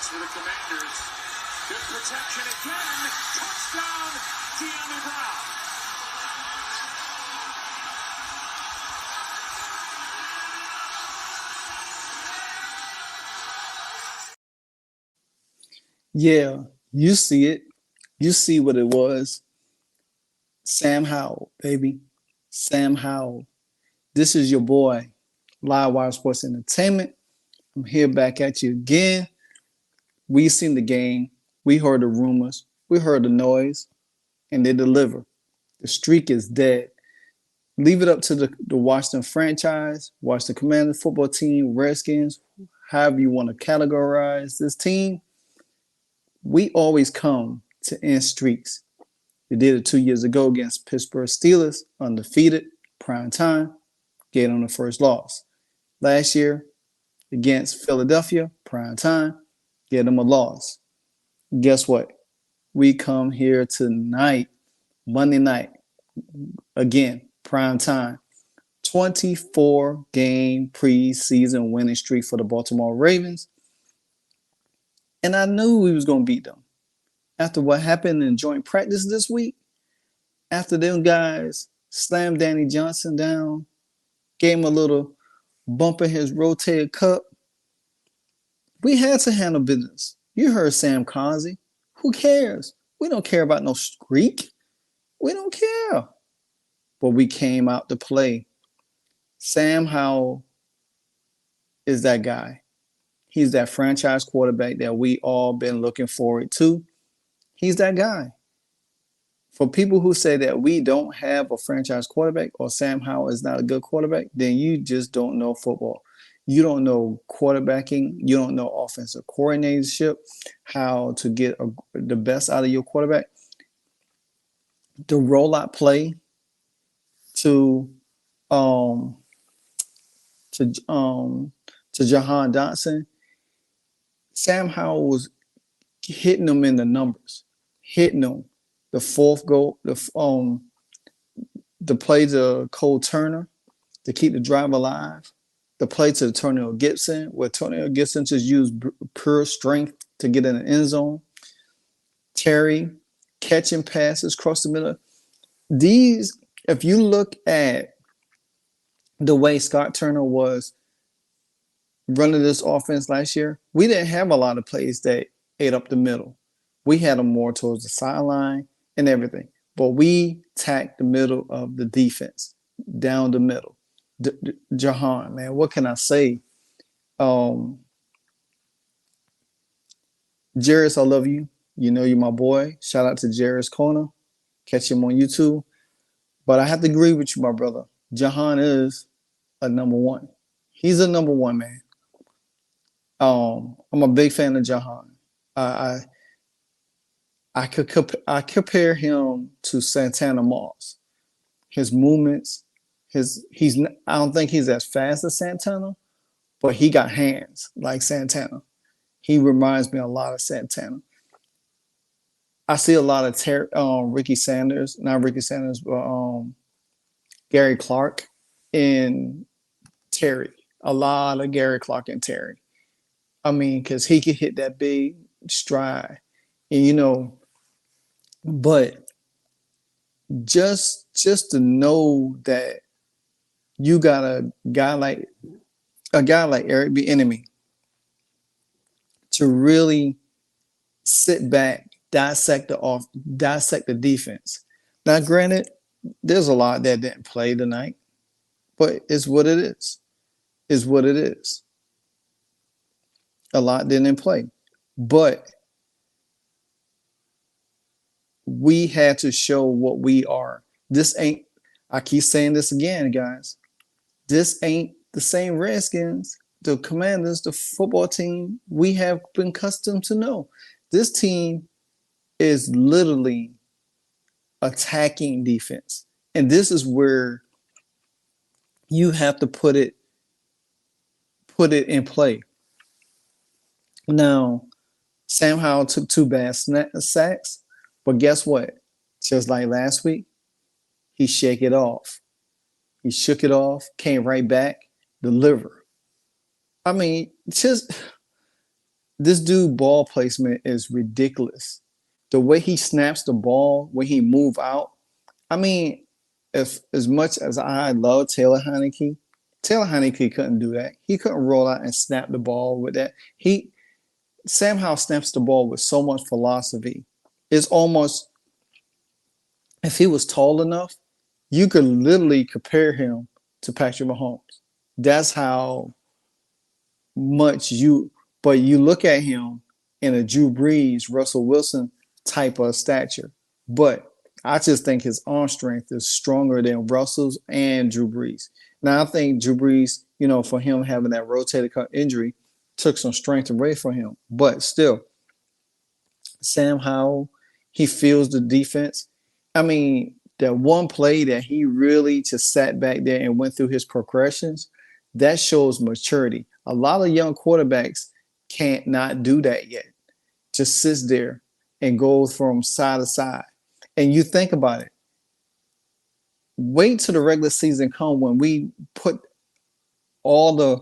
for the Commanders. Good protection again. Touchdown, De'Ami Brown. Yeah, you see it. You see what it was. Sam Howell, baby. Sam Howell. This is your boy, LiveWire Sports Entertainment. I'm here back at you again. We seen the game. We heard the rumors. We heard the noise. And they deliver. The streak is dead. Leave it up to the Washington franchise, Washington Commanders football team, Redskins, however you want to categorize this team. We always come to end streaks. We did it 2 years ago against Pittsburgh Steelers, undefeated, prime time, get on the first loss. Last year against Philadelphia, prime time, get them a loss. Guess what? We come here tonight, Monday night, again, prime time. 24-game preseason winning streak for the Baltimore Ravens. And I knew we was going to beat them. After what happened in joint practice this week, after them guys slammed Danny Johnson down, gave him a little bump in his rotated cup, we had to handle business. You heard Sam Kazi. Who cares? We don't care about no streak. We don't care. But we came out to play. Sam Howell is that guy. He's that franchise quarterback that we all been looking forward to. He's that guy. For people who say that we don't have a franchise quarterback or Sam Howell is not a good quarterback, then you just don't know football. You don't know quarterbacking. You don't know offensive coordinatorship, how to get the best out of your quarterback. The rollout play to Jahan Dotson, Sam Howell was hitting them in the numbers, hitting them. The fourth goal, the play to Cole Turner to keep the drive alive. The play to Antonio Gibson, where Antonio Gibson just used pure strength to get in the end zone. Terry catching passes across the middle. These, if you look at the way Scott Turner was running this offense last year, we didn't have a lot of plays that ate up the middle. We had them more towards the sideline and everything. But we tacked the middle of the defense, down the middle. Jahan, man, what can I say? Jairus, I love you. You know you're my boy. Shout out to Jairus Corner. Catch him on YouTube. But I have to agree with you, my brother. Jahan is a number one. He's a number one, man. I'm a big fan of Jahan. I compare him to Santana Moss. His movements, I don't think he's as fast as Santana, but he got hands like Santana. He reminds me a lot of Santana. I see a lot of Ricky Sanders, not Ricky Sanders, but Gary Clark and Terry. A lot of Gary Clark and Terry. I mean, because he could hit that big stride. And, but just to know that you got a guy like Eric Bieniemy to really sit back, dissect the defense. Now, granted, there's a lot that didn't play tonight, but it's what it is. It's what it is. A lot didn't play, but we had to show what we are. I keep saying this again, guys. This ain't the same Redskins, the Commanders, the football team we have been accustomed to know. This team is literally attacking defense. And this is where you have to put it in play. Now, Sam Howell took 2 bad sacks, but guess what? Just like last week, he shook it off. He shook it off, came right back, deliver. I mean, This dude ball placement is ridiculous. The way he snaps the ball, when he move out. I mean, if as much as I love Taylor Heineke couldn't do that. He couldn't roll out and snap the ball with that. Sam Howell snaps the ball with so much philosophy. It's almost, if he was tall enough, you could literally compare him to Patrick Mahomes. That's how much but you look at him in a Drew Brees, Russell Wilson type of stature. But I just think his arm strength is stronger than Russell's and Drew Brees. Now, I think Drew Brees, for him having that rotator cuff injury, took some strength away from him. But still, Sam Howell, he feels the defense. I mean, that one play that he really just sat back there and went through his progressions, that shows maturity. A lot of young quarterbacks can't not do that yet. Just sits there and goes from side to side. And you think about it. Wait till the regular season come when we put all the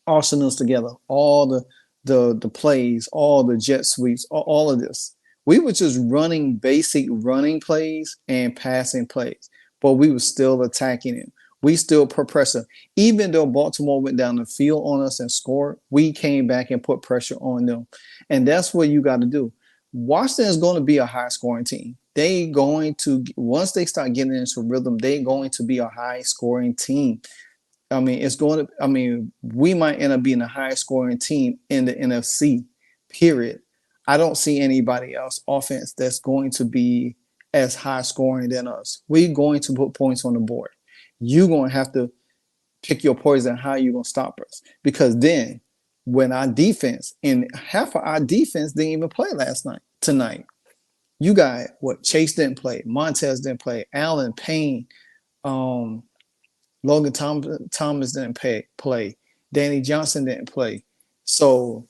arsenals together, all the plays, all the jet sweeps, all of this. We were just running basic running plays and passing plays, but we were still attacking it. We still put pressure. Even though Baltimore went down the field on us and scored, we came back and put pressure on them. And that's what you got to do. Washington is going to be a high-scoring team. They going to, once they start getting into rhythm, they're going to be a high-scoring team. I mean, we might end up being a high-scoring team in the NFC, period. I don't see anybody else offense that's going to be as high-scoring than us. We're going to put points on the board. You're going to have to pick your poison how you're going to stop us. Because then when our defense, and half of our defense didn't even play tonight. You got Chase didn't play, Montez didn't play, Allen, Payne, Logan Thomas didn't play, Danny Johnson didn't play. So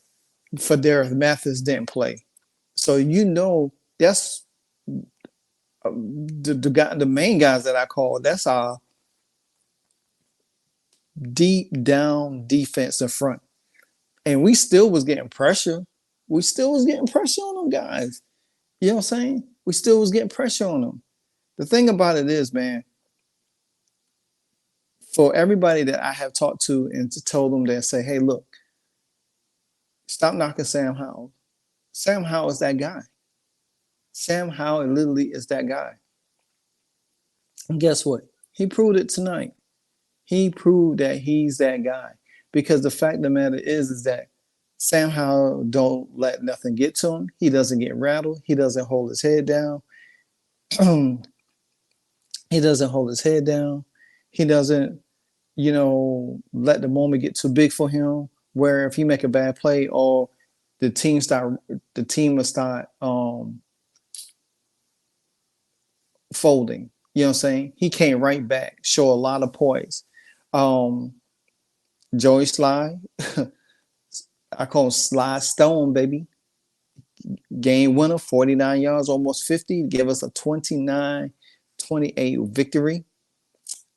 Federico Mathis didn't play. So that's the main guys that I call. That's our deep down defense in front. And we still was getting pressure. We still was getting pressure on them guys. You know what I'm saying? We still was getting pressure on them. The thing about it is, man, for everybody that I have talked to and told them that say, hey, look, stop knocking Sam Howell. Sam Howell is that guy. Sam Howell literally is that guy. And guess what? He proved it tonight. He proved that he's that guy. Because the fact of the matter is that Sam Howell don't let nothing get to him. He doesn't get rattled. He doesn't hold his head down. He doesn't hold his head down. He doesn't, let the moment get too big for him. Where if he make a bad play or the team will start folding. You know what I'm saying? He came right back, show a lot of poise. Joey Sly, I call him Sly Stone, baby. Game winner, 49 yards, almost 50, give us a 29-28 victory.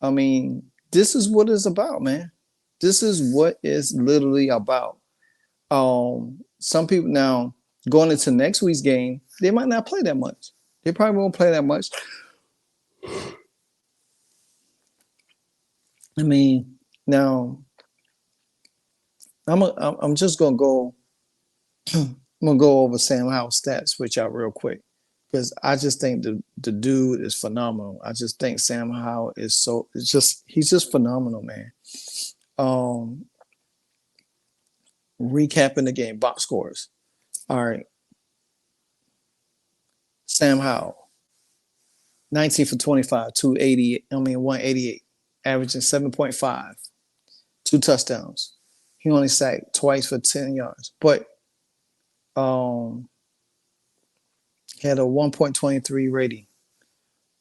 I mean, this is what it's about, man. This is what it's literally about. Some people now going into next week's game, they might not play that much. They probably won't play that much. I mean, now I'm just gonna go. I'm gonna go over Sam Howell's stats with y'all real quick because I just think the dude is phenomenal. I just think Sam Howell is he's just phenomenal, man. Recapping the game, box scores. All right, Sam Howell, 19 for 25, 188, averaging 7.5, 2 touchdowns. He only sacked twice for 10 yards, but he had a 1.23 rating.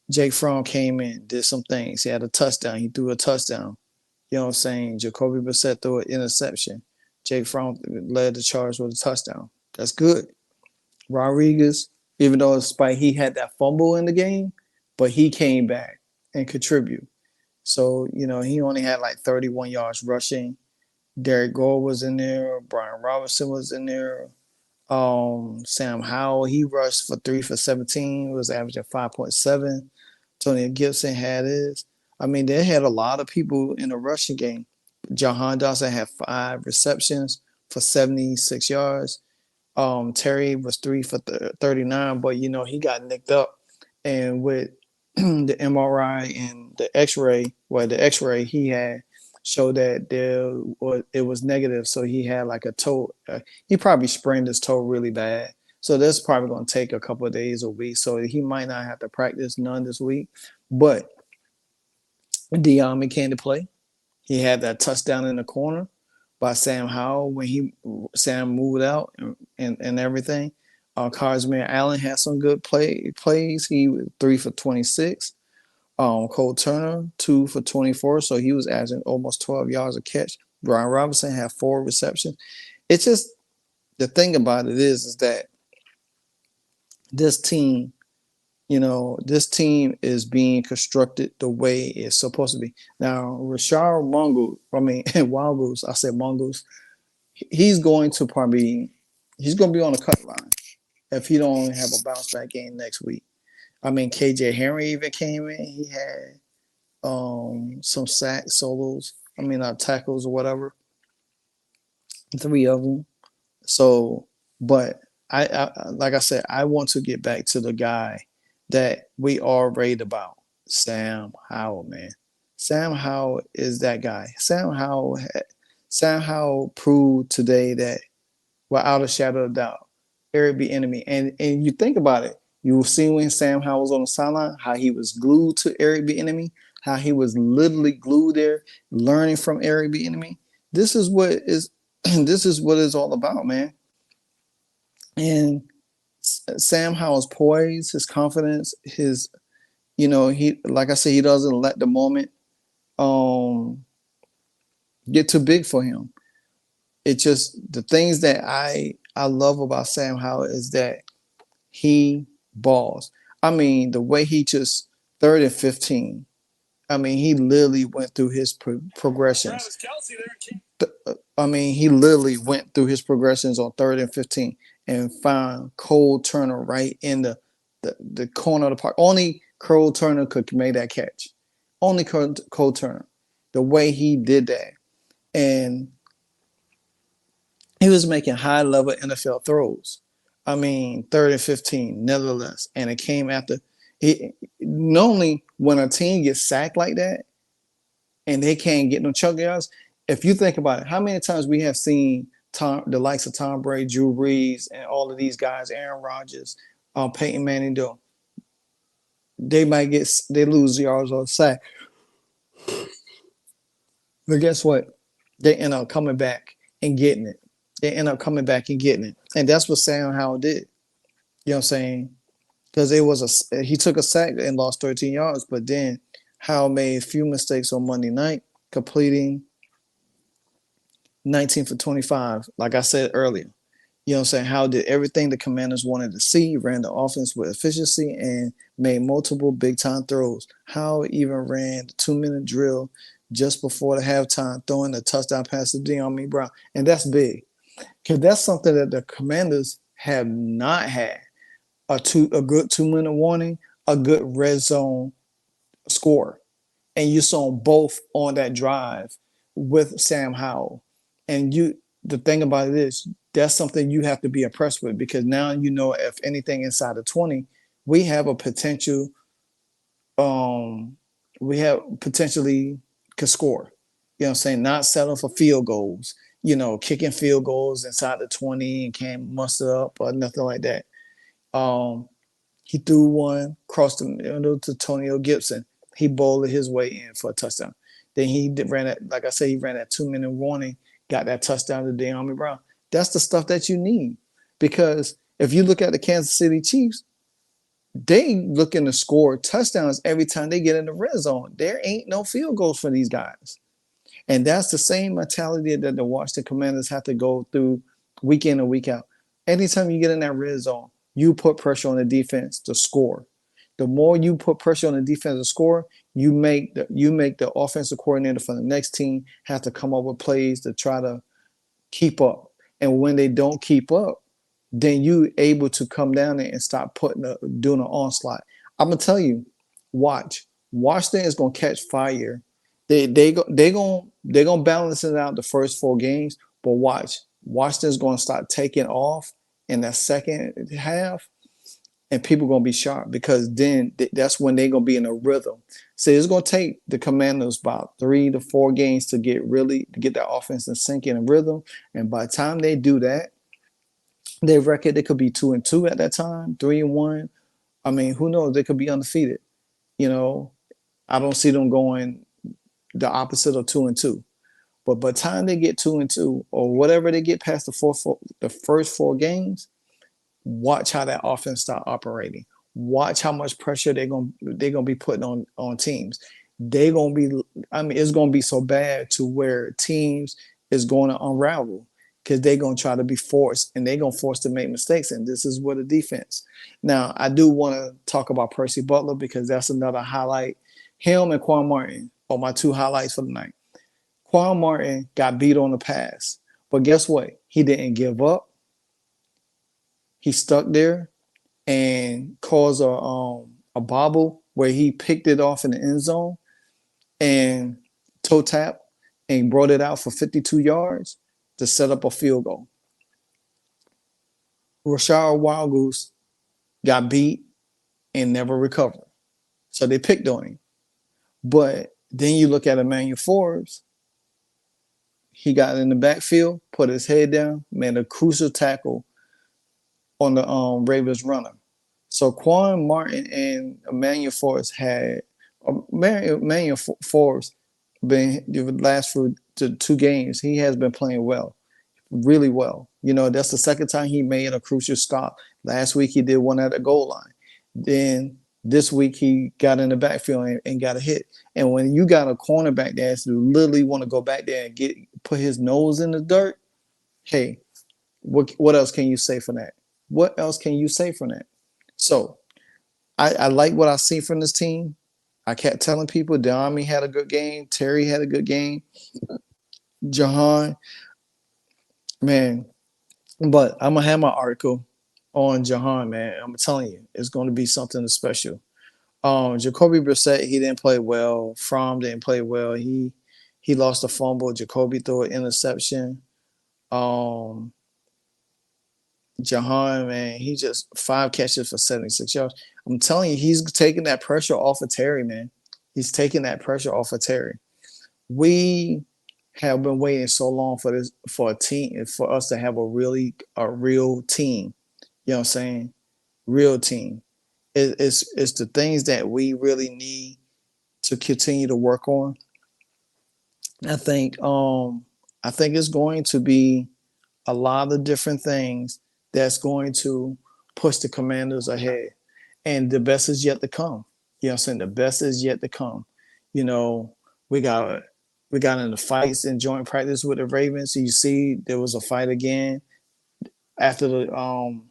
Jake Fromm came in, did some things. He had a touchdown. He threw a touchdown. You know what I'm saying? Jacoby Brissett threw an interception. Jake Fromm led the charge with a touchdown. That's good. Rodriguez, even though despite he had that fumble in the game, but he came back and contributed. So, he only had like 31 yards rushing. Derek Gore was in there. Brian Robinson was in there. Sam Howell, he rushed for 3 for 17, was averaging 5.7. Tony Gibson had his. I mean, they had a lot of people in the rushing game. Jahan Dawson had 5 receptions for 76 yards. Terry was 3 for 39, but he got nicked up, and with the MRI and the X-ray, he had showed that it was negative, so he had like a toe. He probably sprained his toe really bad, so that's probably going to take a couple of days, a week. So he might not have to practice none this week, but Dion came to play. He had that touchdown in the corner by Sam Howell when Sam moved out and everything. Carsman Allen had some good plays. He was 3 for 26. Cole Turner 2 for 24, so he was averaging almost 12 yards a catch. Brian Robinson had 4 receptions. It's just the thing about it is that this team, this team is being constructed the way it's supposed to be. Now, Rashard Wild Goose, I said Mongoose, he's going to be on the cut line if he don't have a bounce back game next week. I mean, KJ Henry even came in. He had some sack solos. Tackles or whatever. 3 of them. So, but I like I said, I want to get back to the guy that we all raved about, Sam Howell, man. Sam Howell is that guy. Sam Howell proved today that, without a shadow of doubt, Eric Bieniemy. And you think about it, you will see when Sam Howell was on the sideline, how he was glued to Eric Bieniemy, how he was literally glued there, learning from Eric Bieniemy. This is what it's all about, man. And Sam Howell's poise, his confidence, he like I said, he doesn't let the moment get too big for him. It's just the things that I love about Sam Howell is that he balls. The way he just 3rd and 15. He literally went through his progressions. He literally went through his progressions on 3rd and 15 and found Cole Turner right in the corner of the park. Only Cole Turner could make that catch. Only Cole Turner. The way he did that. And he was making high-level NFL throws. 3rd and 15, nevertheless. And it came after. Normally, when a team gets sacked like that and they can't get no chunk yards, if you think about it, how many times we have seen the likes of Tom Brady, Drew Brees, and all of these guys, Aaron Rodgers, Peyton Manning, they lose yards on sack. But guess what? They end up coming back and getting it. And that's what Sam Howell did. You know what I'm saying? Because he took a sack and lost 13 yards, but then Howell made a few mistakes on Monday night, completing 19 for 25, like I said earlier. You know what I'm saying? Howell did everything the Commanders wanted to see, ran the offense with efficiency, and made multiple big-time throws. Howell even ran the 2-minute drill just before the halftime, throwing a touchdown pass to De'Ami Brown. And that's big, because that's something that the Commanders have not had. A good 2-minute warning, a good red zone score. And you saw them both on that drive with Sam Howell. And the thing about it is, that's something you have to be impressed with, because now if anything inside the 20, we have a potential. We have potentially could score. You know what I'm saying? Not settling for field goals. Kicking field goals inside the 20 and can't muster up or nothing like that. He threw one, crossed the middle to Antonio Gibson. He bowled his way in for a touchdown. Then he ran that 2-minute warning, got that touchdown to De'Ami Brown. That's the stuff that you need, because if you look at the Kansas City Chiefs, they looking to score touchdowns every time they get in the red zone. There ain't no field goals for these guys. And that's the same mentality that the Washington Commanders have to go through week in and week out. Anytime you get in that red zone, you put pressure on the defense to score. The more you put pressure on the defensive score, you make the offensive coordinator for the next team have to come up with plays to try to keep up. And when they don't keep up, then you able to come down there and start doing an onslaught. I'm gonna tell you, watch. Washington is gonna catch fire. They gonna balance it out the first 4 games, but watch. Washington's gonna start taking off in that second half, and people gonna be sharp because then that's when they're gonna be in a rhythm. So it's gonna take the Commanders about 3 to 4 games to get that offense in sync in a rhythm. And by the time they do that, their record they could be 2-2 at that time, 3-1. I mean, who knows? They could be undefeated. You know, I don't see them going the opposite of 2-2. But by the time they get 2-2 or whatever they get past the first 4 games, watch how that offense start operating. Watch how much pressure they're gonna be putting on teams. They're gonna be, I mean, it's gonna be so bad to where teams is going to unravel because they're gonna try to be forced and they're gonna force to make mistakes. And this is where the defense. Now, I do want to talk about Percy Butler because that's another highlight. Him and Quan Martin are my 2 highlights for the night. Quan Martin got beat on the pass, but guess what? He didn't give up. He stuck there and caused a bobble where he picked it off in the end zone and toe tap and brought it out for 52 yards to set up a field goal. Rashard Wildgoose got beat and never recovered. So they picked on him. But then you look at Emmanuel Forbes, he got in the backfield, put his head down, made a crucial tackle on the Ravens runner. So Quan Martin and Emmanuel Forbes been the last 2 games. He has been playing well, really well. You know, that's the second time he made a crucial stop. Last week he did one at the goal line. Then this week he got in the backfield and got a hit. And when you got a cornerback that literally want to go back there and put his nose in the dirt, hey, what else can you say for that? What else can you say from that? So I like what I see from this team. I kept telling people Deami had a good game. Terry had a good game. Jahan, man. But I'm going to have my article on Jahan, man. I'm telling you, it's going to be something special. Jacoby Brissett, he didn't play well. Fromm didn't play well. He lost a fumble. Jacoby threw an interception. Jahan, man, he just 5 catches for 76 yards. I'm telling you, he's taking that pressure off of Terry, man. He's taking that pressure off of Terry. We have been waiting so long for a team, for us to have a real team. You know what I'm saying? Real team. It's the things that we really need to continue to work on. I think it's going to be a lot of different things that's going to push the Commanders ahead. And the best is yet to come. You know what I'm saying? The best is yet to come. You know, we got into fights in joint practice with the Ravens. So you see there was a fight again after the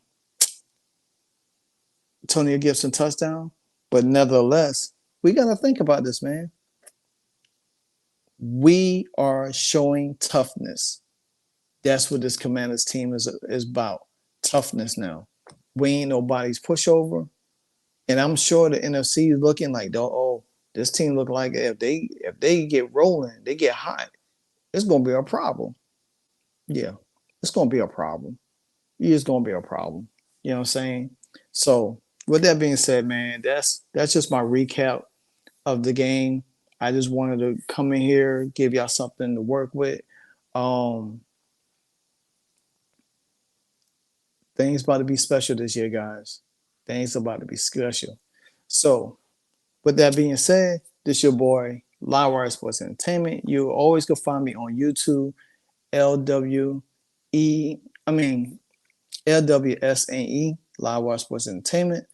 Tony Gibson touchdown. But nevertheless, we got to think about this, man. We are showing toughness. That's what this Commanders team is about. Toughness now. We ain't nobody's pushover. And I'm sure the NFC is looking like, oh, this team look like if they get rolling, they get hot, it's gonna be a problem. Yeah, it's gonna be a problem. It's gonna be a problem. You know what I'm saying? So with that being said, man, that's just my recap of the game. I just wanted to come in here, give y'all something to work with. Things about to be special this year, guys. Things about to be special. So, with that being said, this your boy, LiveWire Sports Entertainment. You always can find me on YouTube, LWSNE, LiveWire Sports Entertainment.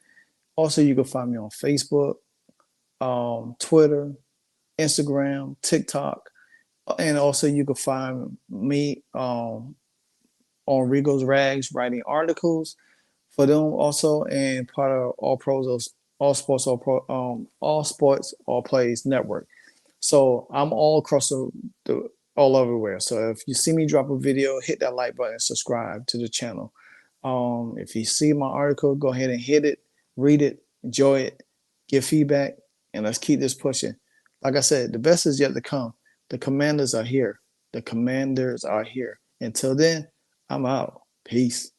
Also, you can find me on Facebook, Twitter, Instagram, TikTok, and also you can find me on Rigo's Rags writing articles for them also, and part of All Pros All Sports All Plays Network. So I'm all across the all everywhere. So if you see me drop a video, hit that like button, subscribe to the channel. If you see my article, go ahead and hit it, read it, enjoy it, give feedback, and let's keep this pushing. Like I said, the best is yet to come. The Commanders are here. The Commanders are here. Until then, I'm out. Peace.